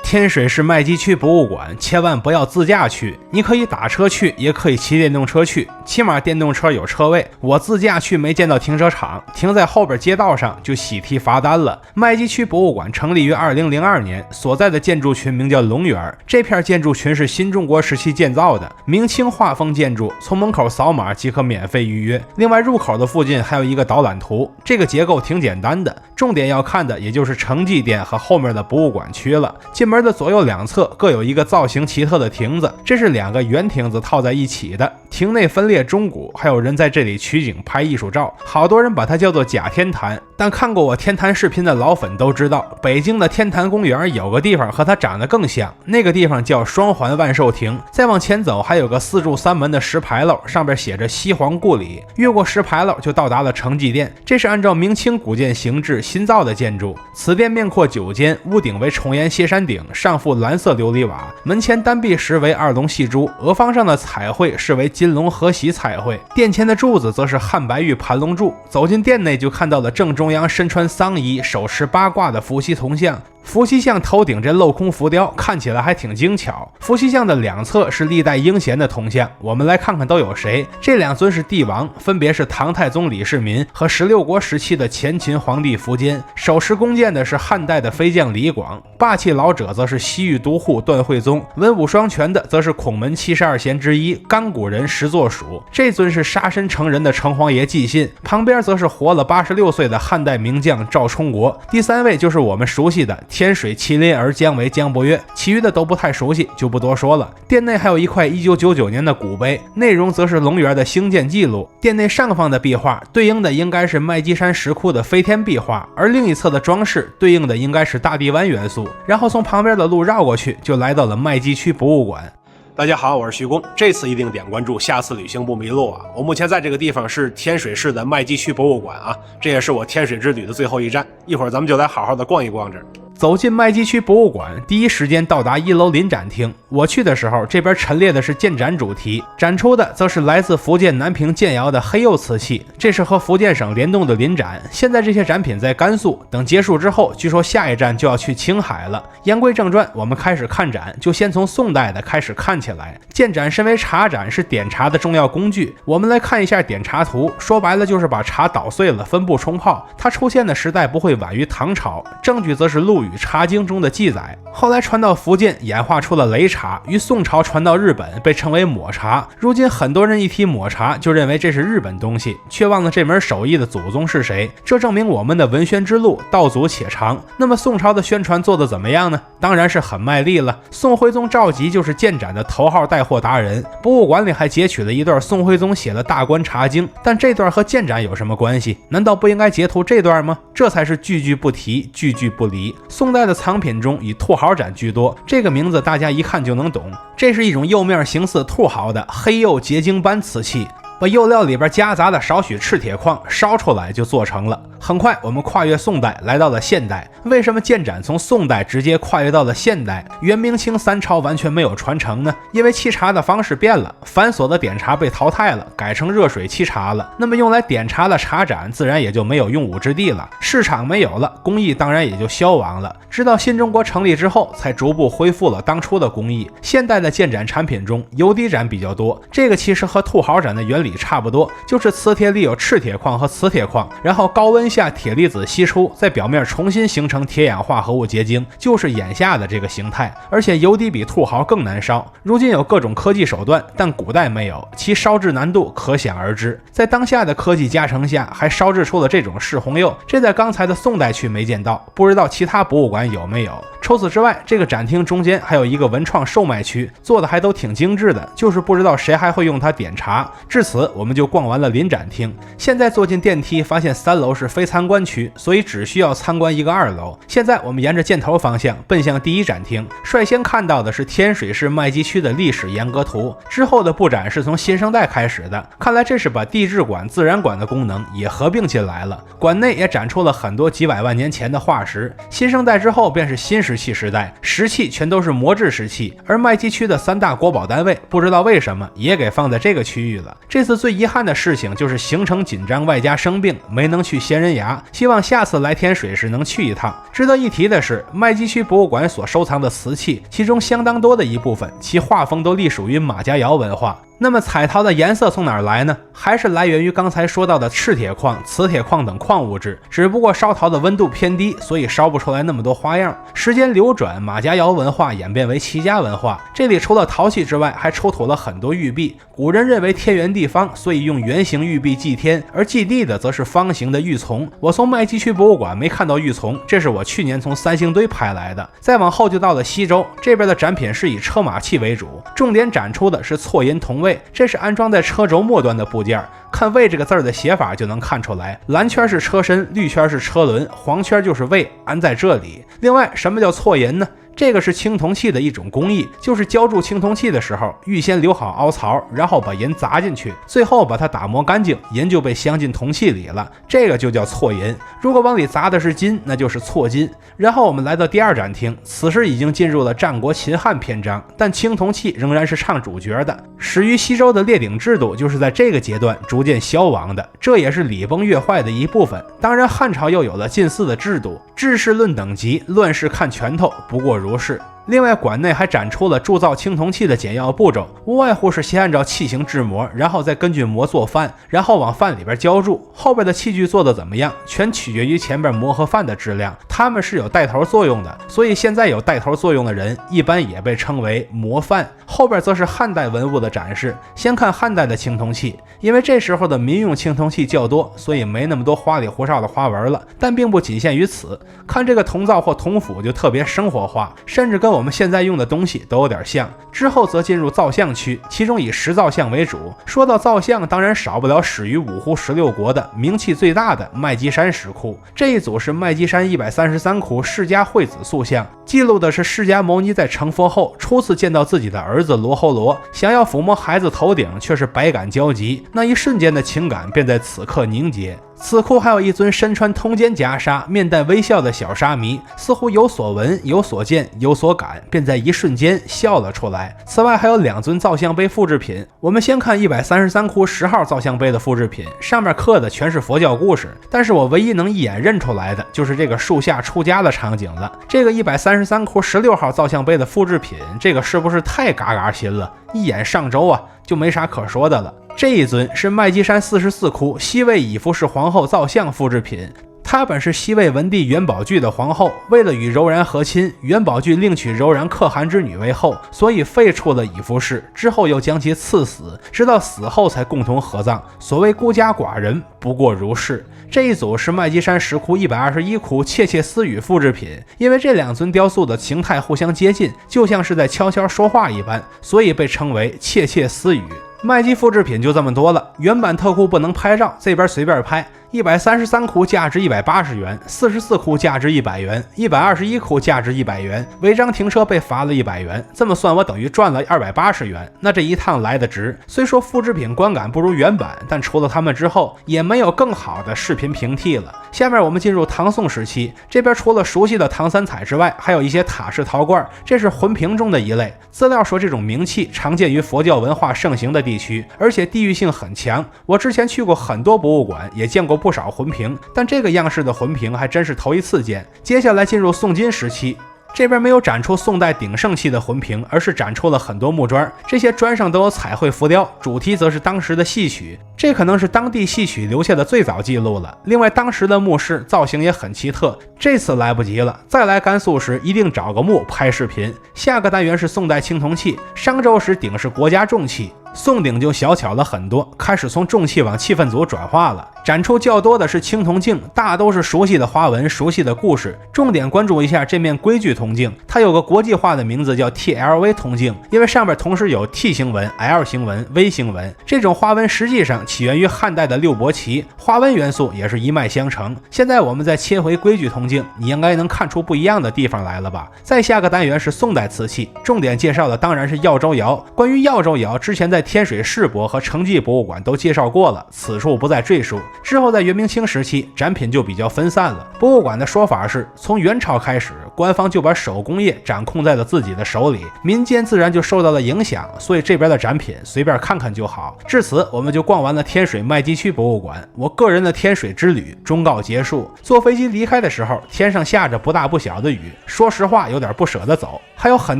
天水市麦积区博物馆千万不要自驾去，你可以打车去，也可以骑电动车去，起码电动车有车位。我自驾去没见到停车场，停在后边街道上就喜提罚单了。麦积区博物馆成立于2002年，所在的建筑群名叫龙园，这片建筑群是新中国时期建造的，明清画风建筑，从门口扫码即可免费预约。另外入口的附近还有一个导览图，这个结构挺简单的，重点要看的也就是承继殿和后面的博物馆区了。进门的左右两侧各有一个造型奇特的亭子，这是两个圆亭子套在一起的，亭内分列钟鼓，还有人在这里取景拍艺术照，好多人把它叫做假天坛。但看过我天坛视频的老粉都知道，北京的天坛公园有个地方和它长得更像，那个地方叫双环万寿亭。再往前走还有个四柱三门的石牌楼，上边写着西皇故里，越过石牌楼就到达了承继殿，这是按照明清古建形制新造的建筑。此殿面阔9间，屋顶为重檐歇山顶，上覆蓝色琉璃瓦，门前单壁石为二龙戏珠，额方上的彩绘是为金龙合玺彩绘，殿前的柱子则是汉白玉盘龙柱。走进殿内就看到了正中央身穿丧衣手持八卦的伏羲铜像，伏羲像头顶这镂空浮雕，看起来还挺精巧。伏羲像的两侧是历代英贤的铜像，我们来看看都有谁。这两尊是帝王，分别是唐太宗李世民和16国时期的前秦皇帝苻坚。手持弓箭的是汉代的飞将李广，霸气老者则是西域都护段惠宗，文武双全的则是孔门72贤之一干谷人石作蜀。这尊是杀身成人的城隍爷纪信，旁边则是活了86岁的汉代名将赵充国。第三位就是我们熟悉的天水麒麟儿姜维姜伯约，其余的都不太熟悉，就不多说了。殿内还有一块1999年的古碑，内容则是龙园的兴建记录。殿内上方的壁画对应的应该是麦积山石窟的飞天壁画，而另一侧的装饰对应的应该是大地湾元素。然后从旁边的路绕过去，就来到了麦积区博物馆。大家好，我是徐工，这次一定点关注，下次旅行不迷路啊！我目前在这个地方是天水市的麦积区博物馆啊，这也是我天水之旅的最后一站，一会儿咱们就来好好的逛一逛这儿。走进麦积区博物馆，第一时间到达1楼临展厅。我去的时候，这边陈列的是建盏主题，展出的则是来自福建南平建窑的黑釉瓷器，这是和福建省联动的临展。现在这些展品在甘肃，等结束之后，据说下一站就要去青海了。言归正传，我们开始看展，就先从宋代的开始看起来。建盏身为茶盏，是点茶的重要工具。我们来看一下点茶图，说白了就是把茶捣碎了，分布冲泡。它出现的时代不会晚于唐朝，证据则是陆羽《茶经》中的记载。后来传到福建，演化出了擂茶，于宋朝传到日本，被称为抹茶。如今很多人一提抹茶，就认为这是日本东西，却忘了这门手艺的祖宗是谁。这证明我们的文宣之路道阻且长。那么宋朝的宣传做得怎么样呢？当然是很卖力了。宋徽宗赵佶就是建盏的头号带货达人，博物馆里还截取了一段宋徽宗写的《大观茶经》，但这段和建盏有什么关系？难道不应该截图这段吗？这才是句句不提，句句不离。宋代的藏品中以兔毫盏居多，这个名字大家一看就能懂，这是一种釉面形似兔毫的黑釉结晶斑瓷器，把釉料里边夹杂了少许赤铁矿，烧出来就做成了。很快我们跨越宋代来到了现代。为什么建盏从宋代直接跨越到了现代？元明清三朝完全没有传承呢？因为沏茶的方式变了，繁琐的点茶被淘汰了，改成热水沏茶了。那么用来点茶的茶盏自然也就没有用武之地了，市场没有了，工艺当然也就消亡了。直到新中国成立之后，才逐步恢复了当初的工艺。现代的建盏产品中，油滴盏比较多，这个其实和兔毫盏的原理差不多，就是磁铁里有赤铁矿和磁铁矿，然后高温下铁离子析出，在表面重新形成铁氧化合物结晶，就是眼下的这个形态。而且油滴比兔毫更难烧，如今有各种科技手段，但古代没有，其烧制难度可想而知。在当下的科技加成下，还烧制出了这种赤红釉，这在刚才的宋代区没见到，不知道其他博物馆有没有。除此之外，这个展厅中间还有一个文创售卖区，做的还都挺精致的，就是不知道谁还会用它点茶。至此我们就逛完了临展厅。现在坐进电梯发现3楼是非参观区，所以只需要参观一个2楼。现在我们沿着箭头方向奔向第一展厅，率先看到的是天水市麦积区的历史沿革图，之后的布展是从新生代开始的，看来这是把地质馆、自然馆的功能也合并进来了。馆内也展出了很多几百万年前的化石。新生代之后便是新石器时代，石器全都是磨制石器，而麦积区的3大国宝单位不知道为什么也给放在这个区域了。这次最遗憾的事情就是行程紧张外加生病，没能去仙人崖，希望下次来天水时能去一趟。值得一提的是，麦积区博物馆所收藏的瓷器，其中相当多的一部分其画风都隶属于马家窑文化。那么彩陶的颜色从哪儿来呢？还是来源于刚才说到的赤铁矿、磁铁矿等矿物质，只不过烧陶的温度偏低，所以烧不出来那么多花样。时间流转，马家窑文化演变为齐家文化，这里除了陶器之外，还出土了很多玉璧。古人认为天圆地方，所以用圆形玉璧祭天，而祭地的则是方形的玉琮。我从麦积区博物馆没看到玉琮，这是我去年从三星堆拍来的。再往后就到了西周，这边的展品是以车马器为主，重点展出的是错银铜位，这是安装在车轴末端的部件。看位这个字儿的写法就能看出来，蓝圈是车身，绿圈是车轮，黄圈就是位，安在这里。另外，什么叫错银呢？这个是青铜器的一种工艺，就是浇铸青铜器的时候，预先留好凹槽，然后把银砸进去，最后把它打磨干净，银就被镶进铜器里了，这个就叫错银。如果往里砸的是金，那就是错金。然后我们来到第二展厅，此时已经进入了战国秦汉篇章，但青铜器仍然是唱主角的。始于西周的列鼎制度就是在这个阶段逐渐消亡的，这也是礼崩乐坏的一部分。当然汉朝又有了进祀的制度，治世论等级，乱世看拳头，不过如是。另外，馆内还展出了铸造青铜器的简要步骤，无外乎是先按照器型制模，然后再根据模做范，然后往范里边浇铸。后边的器具做的怎么样，全取决于前边模和范的质量，它们是有带头作用的，所以现在有带头作用的人一般也被称为模范。后边则是汉代文物的展示，先看汉代的青铜器，因为这时候的民用青铜器较多，所以没那么多花里胡哨的花纹了，但并不仅限于此。看这个铜灶或铜釜就特别生活化，甚至跟我们现在用的东西都有点像。之后则进入造像区，其中以石造像为主。说到造像，当然少不了始于五胡16国的名气最大的麦积山石窟。这一组是麦积山133窟释迦惠子塑像，记录的是释迦牟尼在成佛后初次见到自己的儿子罗睺罗，想要抚摸孩子头顶，却是百感交集，那一瞬间的情感便在此刻凝结。此窟还有一尊身穿通肩袈裟、面带微笑的小沙弥，似乎有所闻、有所见、有所感，便在一瞬间笑了出来。此外还有2尊造像碑复制品，我们先看133窟10号造像碑的复制品，上面刻的全是佛教故事，但是我唯一能一眼认出来的就是这个树下出家的场景了。这个133窟16号造像碑的复制品，这个是不是太嘎嘎新了？一眼上周啊，就没啥可说的了。这一尊是麦积山44窟西魏以服氏皇后造像复制品，她本是西魏文帝元宝炬的皇后，为了与柔然和亲，元宝炬另娶柔然可汗之女为后，所以废黜了以服氏，之后又将其赐死，直到死后才共同合葬。所谓孤家寡人，不过如是。这一组是麦积山石窟121窟窃窃私语复制品，因为这2尊雕塑的形态互相接近，就像是在悄悄说话一般，所以被称为窃窃私语。麦积复制品就这么多了，原版特窟不能拍照，这边随便拍。133窟价值180元，44窟价值100元，121窟价值100元，违章停车被罚了100元，这么算我等于赚了280元，那这一趟来得值。虽说复制品观感不如原版，但除了他们之后，也没有更好的视频平替了。下面我们进入唐宋时期，这边除了熟悉的唐三彩之外，还有一些塔式陶罐，这是魂瓶中的一类。资料说这种名器常见于佛教文化盛行的地区，而且地域性很强。我之前去过很多博物馆，也见过不少魂瓶，但这个样式的魂瓶还真是头一次见。接下来进入宋金时期，这边没有展出宋代鼎盛期的魂瓶，而是展出了很多木砖，这些砖上都有彩绘浮雕，主题则是当时的戏曲，这可能是当地戏曲留下的最早记录了。另外当时的墓室造型也很奇特，这次来不及了，再来甘肃时一定找个墓拍视频。下个单元是宋代青铜器，商周时鼎是国家重器，宋鼎就小巧了很多，开始从重器往气氛组转化了。展出较多的是青铜镜，大都是熟悉的花纹、熟悉的故事。重点关注一下这面规矩铜镜，它有个国际化的名字叫 TLV 铜镜，因为上面同时有 T 形纹、L 形纹、V 形纹。这种花纹实际上起源于汉代的六伯旗，花纹元素也是一脉相承。现在我们再切回规矩铜镜，你应该能看出不一样的地方来了吧？再下个单元是宋代瓷器，重点介绍的当然是耀州窑。关于耀州窑，之前在天水世博和成纪博物馆都介绍过了，此处不再赘述。之后在元明清时期，展品就比较分散了。博物馆的说法是，从元朝开始，官方就把手工业掌控在了自己的手里，民间自然就受到了影响，所以这边的展品随便看看就好。至此，我们就逛完了天水麦积区博物馆，我个人的天水之旅终告结束。坐飞机离开的时候，天上下着不大不小的雨，说实话有点不舍得走，还有很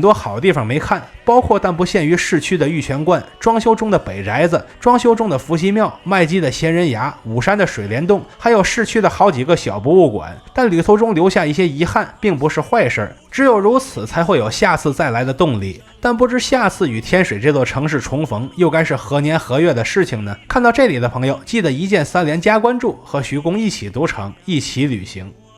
多好地方没看，包括但不限于市区的玉泉观、装修中的北宅子、装修中的伏羲庙、麦积的仙人崖、武山的水帘洞，还有市区的好几个小博物馆。但旅途中留下一些遗憾，并不是坏事，只有如此才会有下次再来的动力。但不知下次与天水这座城市重逢，又该是何年何月的事情呢？看到这里的朋友，记得一键3连加关注，和徐工一起读城，一起旅行。